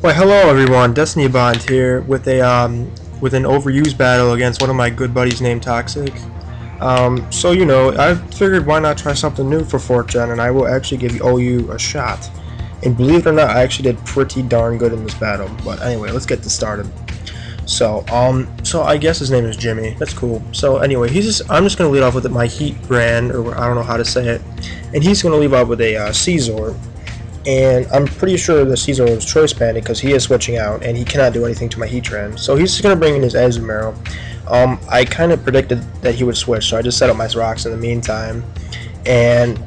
Well, hello everyone, destinyb0nd here with an overused battle against one of my good buddies named Toxic. So I figured why not try something new for 4th gen, and I will actually give you a shot. And believe it or not, I actually did pretty darn good in this battle. But anyway, let's get this started. So I guess his name is Jimmy. That's cool. So anyway, I'm just gonna lead off with my Heat brand, or I don't know how to say it, and he's gonna lead off with a Caesar. And I'm pretty sure the Caesar is choice banded because he is switching out and he cannot do anything to my Heat trend. So he's just going to bring in his Azumarill. I kind of predicted that he would switch, so I just set up my rocks in the meantime. And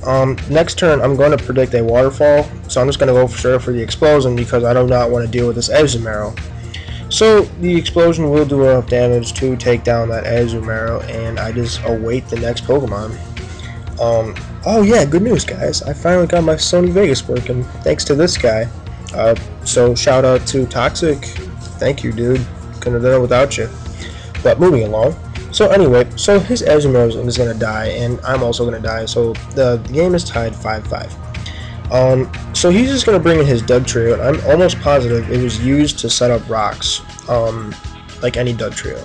next turn I'm going to predict a waterfall, so I'm just going to go straight for the explosion because I do not want to deal with this Azumarill. So the explosion will do enough damage to take down that Azumarill, and I just await the next Pokemon. Oh yeah, good news guys, I finally got my Sony Vegas working, thanks to this guy. So shout out to Toxic, thank you dude, couldn't have done it without you. But moving along, so anyway, so his Azumarill is going to die, and I'm also going to die, so the game is tied 5-5. So he's just going to bring in his Dugtrio, and I'm almost positive it was used to set up rocks, like any Dugtrio.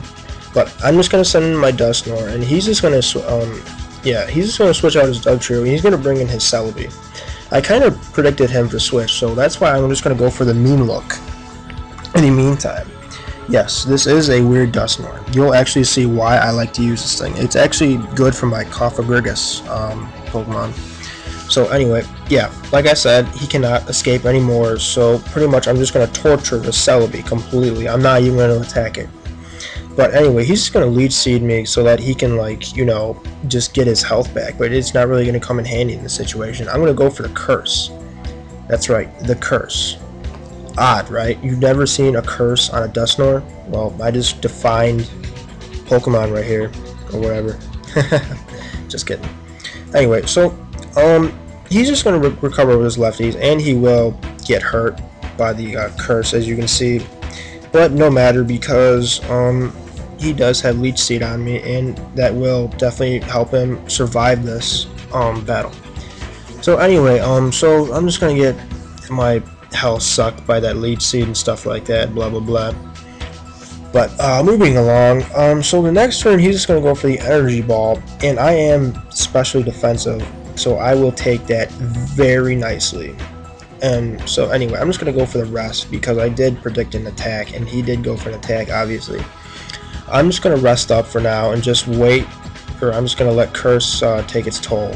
But I'm just going to send in my Dusknoir, and he's just going to, he's just going to switch out his Dugtrio, and he's going to bring in his Celebi. I kind of predicted him to switch, so that's why I'm just going to go for the mean look. In the meantime, yes, this is a weird Dusknoir. You'll actually see why I like to use this thing. It's actually good for my Cofagrigus Pokemon. So anyway, yeah, like I said, he cannot escape anymore, so pretty much I'm just going to torture the Celebi completely. I'm not even going to attack it. But anyway, he's just going to Leech Seed me so that he can, like, just get his health back. But it's not really going to come in handy in this situation. I'm going to go for the Curse. That's right, the Curse. Odd, right? You've never seen a Curse on a Dusknoir? Well, I just defined Pokemon right here, or whatever. Just kidding. Anyway, so, he's just going to recover with his lefties, and he will get hurt by the Curse, as you can see. But no matter, because, he does have Leech Seed on me, and that will definitely help him survive this battle. So anyway, so I'm just gonna get my health sucked by that Leech Seed and stuff like that, blah blah blah. But moving along, so the next turn he's just gonna go for the Energy Ball, and I am especially defensive, so I will take that very nicely. And so anyway, I'm just gonna go for the rest because I did predict an attack, and he did go for an attack, obviously. I'm just going to rest up for now and just wait, or I'm just going to let Curse take its toll.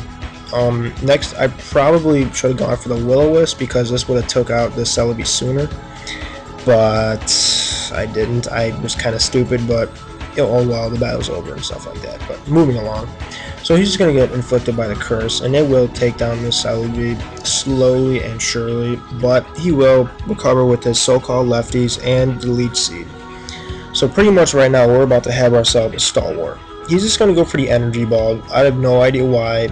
Next, I probably should have gone for the Will-O-Wisp because this would have took out the Celebi sooner. But I didn't. I was kind of stupid, but oh well, the battle's over and stuff like that. But moving along. So he's just going to get inflicted by the Curse, and it will take down the Celebi slowly and surely. But he will recover with his so-called lefties and the Leech Seed. So pretty much right now we're about to have ourselves a Stalwart. He's just going to go for the Energy Ball. I have no idea why,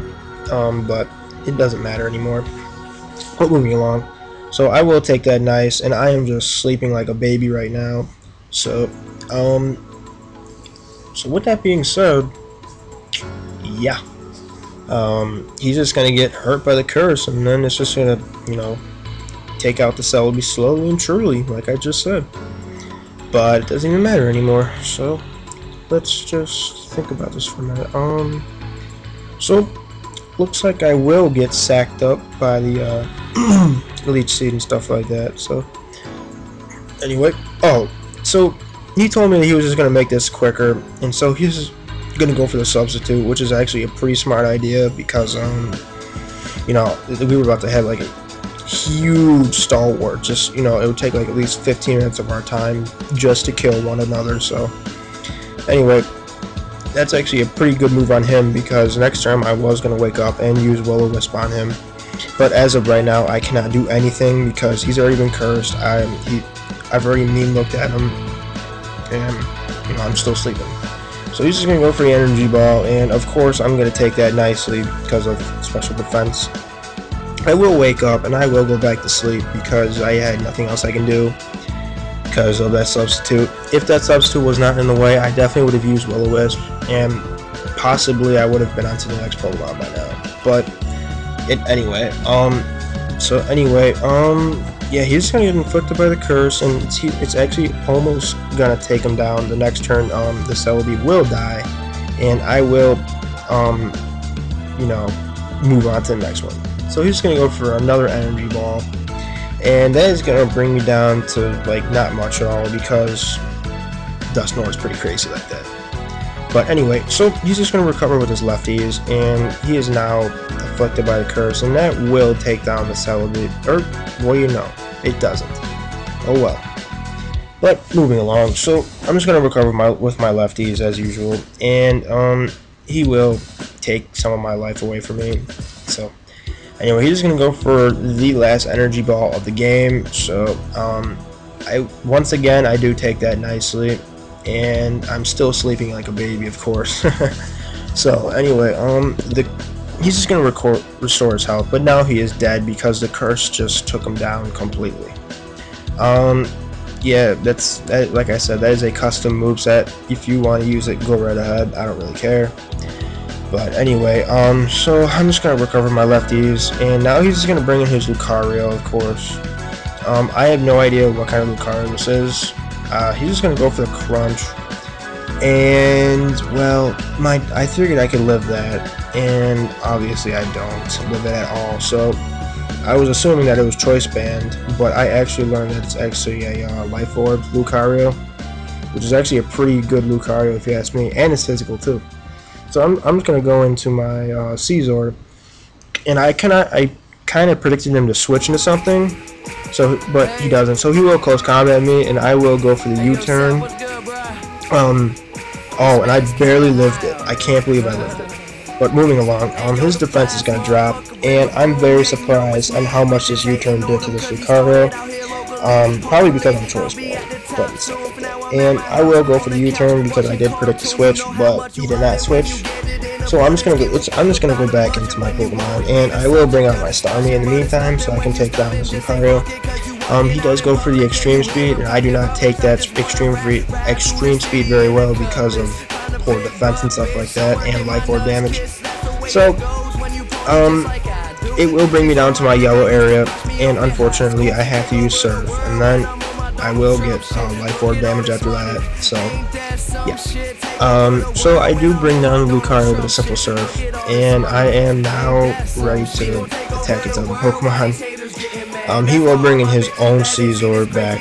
but it doesn't matter anymore. But moving along. So I will take that nice, and I am just sleeping like a baby right now. So, so with that being said, yeah. He's just going to get hurt by the Curse, and then it's just going to, take out the Celebi slowly and surely, like I just said. But it doesn't even matter anymore, so let's just think about this for a minute. So looks like I will get sacked up by the Leech Seed and stuff like that. So anyway, so he told me that he was just gonna make this quicker, and so he's gonna go for the substitute, which is actually a pretty smart idea because we were about to have like a huge Stalwart, just it would take like at least 15 minutes of our time just to kill one another. So anyway, that's actually a pretty good move on him because next time I was going to wake up and use Will-O-Wisp on him, but as of right now I cannot do anything because he's already been cursed. I've already mean looked at him, and I'm still sleeping. So he's just going to go for the Energy Ball, and of course I'm going to take that nicely because of special defense. I will wake up and I will go back to sleep because I had nothing else I can do because of that substitute. If that substitute was not in the way, I definitely would have used Will-O-Wisp, and possibly I would have been on to the next Pokemon by now. But anyway, yeah, he's gonna get inflicted by the curse, and it's actually almost gonna take him down. The next turn, the Celebi will die, and I will, move on to the next one. So he's gonna go for another energy ball, and that is gonna bring me down to like not much at all because Dusknoir is pretty crazy like that. But anyway, so he's just gonna recover with his lefties, and he is now afflicted by the curse, and that will take down the Celebi. Or, well, it doesn't. Oh well. But moving along, so I'm just gonna recover with my lefties as usual, and he will take some of my life away from me. So anyway, he's just gonna go for the last energy ball of the game. So once again I do take that nicely, and I'm still sleeping like a baby, of course. So anyway, he's just gonna restore his health, but now he is dead because the curse just took him down completely. Yeah, like I said, that is a custom moveset. If you want to use it, go right ahead. I don't really care. But anyway, so I'm just gonna recover my lefties, and now he's just gonna bring in his Lucario, of course. I have no idea what kind of Lucario this is. He's just gonna go for the crunch, and well, I figured I could live that, and obviously I don't live it at all. So I was assuming that it was choice band, but I actually learned that it's actually a Life Orb Lucario, which is actually a pretty good Lucario if you ask me, and it's physical too. So I'm just gonna go into my Caesar, and I kind of predicted him to switch into something. So, but he doesn't. So he will close combat me, and I will go for the U-turn. Oh, and I barely lived it. I can't believe I lived it. But moving along, his defense is gonna drop, and I'm very surprised on how much this U-turn did to this Lucario. Probably because I'm choice ball, but stuff like that. And I will go for the U-turn because I did predict the switch, but he did not switch. So I'm just gonna go back into my Pokemon, and I will bring out my Starmie in the meantime, so I can take down this Lucario. He does go for the extreme speed, and I do not take that extreme speed very well because of poor defense and stuff like that, and Life Orb damage. So it will bring me down to my yellow area, and unfortunately I have to use Surf, and then I will get Life Orb damage after that. So yeah. So I do bring down Lucario with a simple Surf, and I am now ready to attack its other Pokemon. He will bring in his own Caesar back,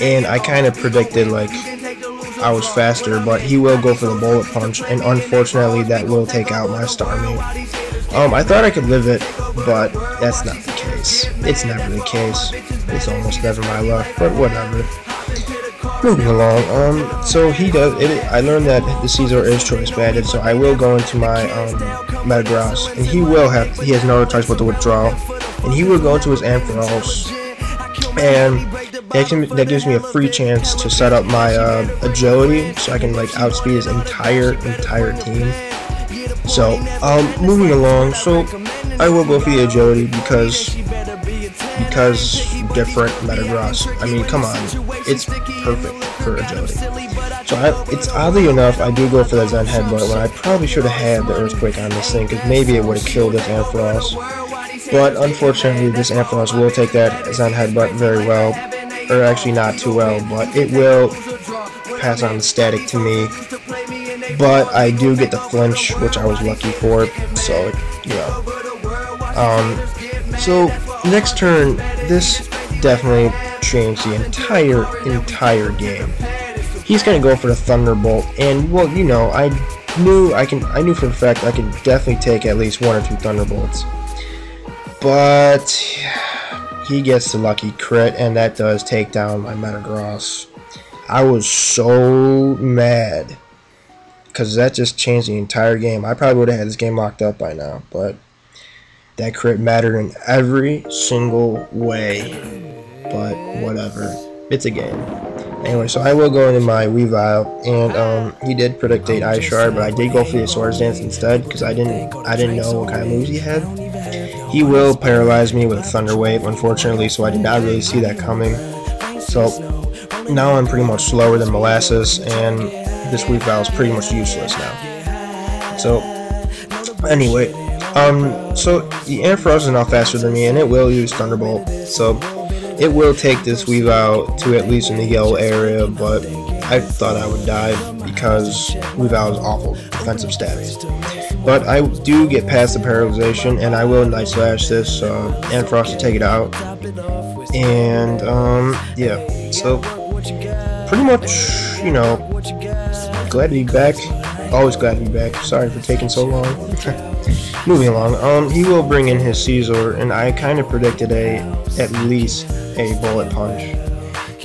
and I kind of predicted like I was faster, but he will go for the Bullet Punch, and unfortunately that will take out my Starmie. I thought I could live it, but that's not the case. It's never the case. It's almost never my luck, but whatever. Moving along, so he does it. I learned that the Caesar is choice banded, so I will go into my Metagross, and he has no choice but to withdraw, and he will go into his Ampharos, and that gives me a free chance to set up my agility, so I can like outspeed his entire team. So moving along, so I will go for the agility because different Metagross. I mean, come on, it's perfect for agility. So it's oddly enough, I do go for the Zen Headbutt when I probably should have had the Earthquake on this thing, because maybe it would have killed this Ampharos. But unfortunately, this Ampharos will take that Zen Headbutt very well, or actually not too well, but it will pass on the static to me. But I do get the flinch, which I was lucky for, so so next turn, this definitely changed the entire game. He's gonna go for the Thunderbolt, and well, I knew for a fact I could definitely take at least 1 or 2 Thunderbolts. But he gets the lucky crit, and that does take down my Metagross. I was so mad, because that just changed the entire game. I probably would have had this game locked up by now, but that crit mattered in every single way. But whatever, it's a game. Anyway, so I will go into my Weavile, and he did predict 8 Ice Shard, but I did go for the Swords Dance instead because I didn't know what kind of moves he had. He will paralyze me with a Thunder Wave, unfortunately, so I did not really see that coming. So now I'm pretty much slower than Molasses, and this Weavile is pretty much useless now. So anyway, so the Ampharos is now faster than me, and it will use Thunderbolt. So It will take this Weavile to at least in the yellow area, but I thought I would die because Weavile's awful defensive stats. But I do get past the paralyzation, and I will Night Slash this and Frost to take it out. And yeah, so pretty much, you know, glad to be back. Always glad to be back. Sorry for taking so long. Moving along, he will bring in his Caesar, and I kind of predicted at least a bullet punch.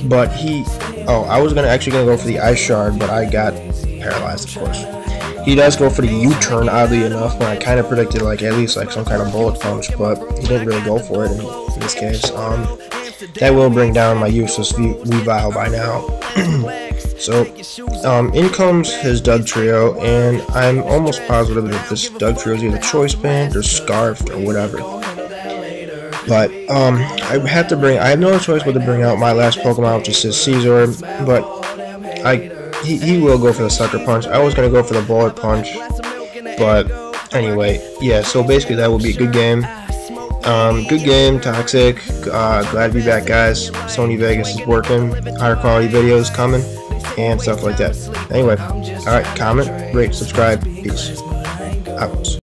But I was actually gonna go for the Ice Shard, but I got paralyzed, of course. He does go for the U-turn, oddly enough, when I kind of predicted like at least like some kind of bullet punch, but he didn't really go for it in this case. That will bring down my useless Weavile by now. So, in comes his Dugtrio, and I'm almost positive that this Dugtrio is either Choice Band or Scarfed or whatever. But I have no choice but to bring out my last Pokemon, which is his Caesar, but he will go for the Sucker Punch. I was gonna go for the Bullet Punch, but anyway, yeah. So basically, that will be a good game. Good game, Toxic. Glad to be back, guys. Sony Vegas is working. Higher quality videos coming and stuff like that. Anyway, all right. Comment, rate, subscribe. Peace out.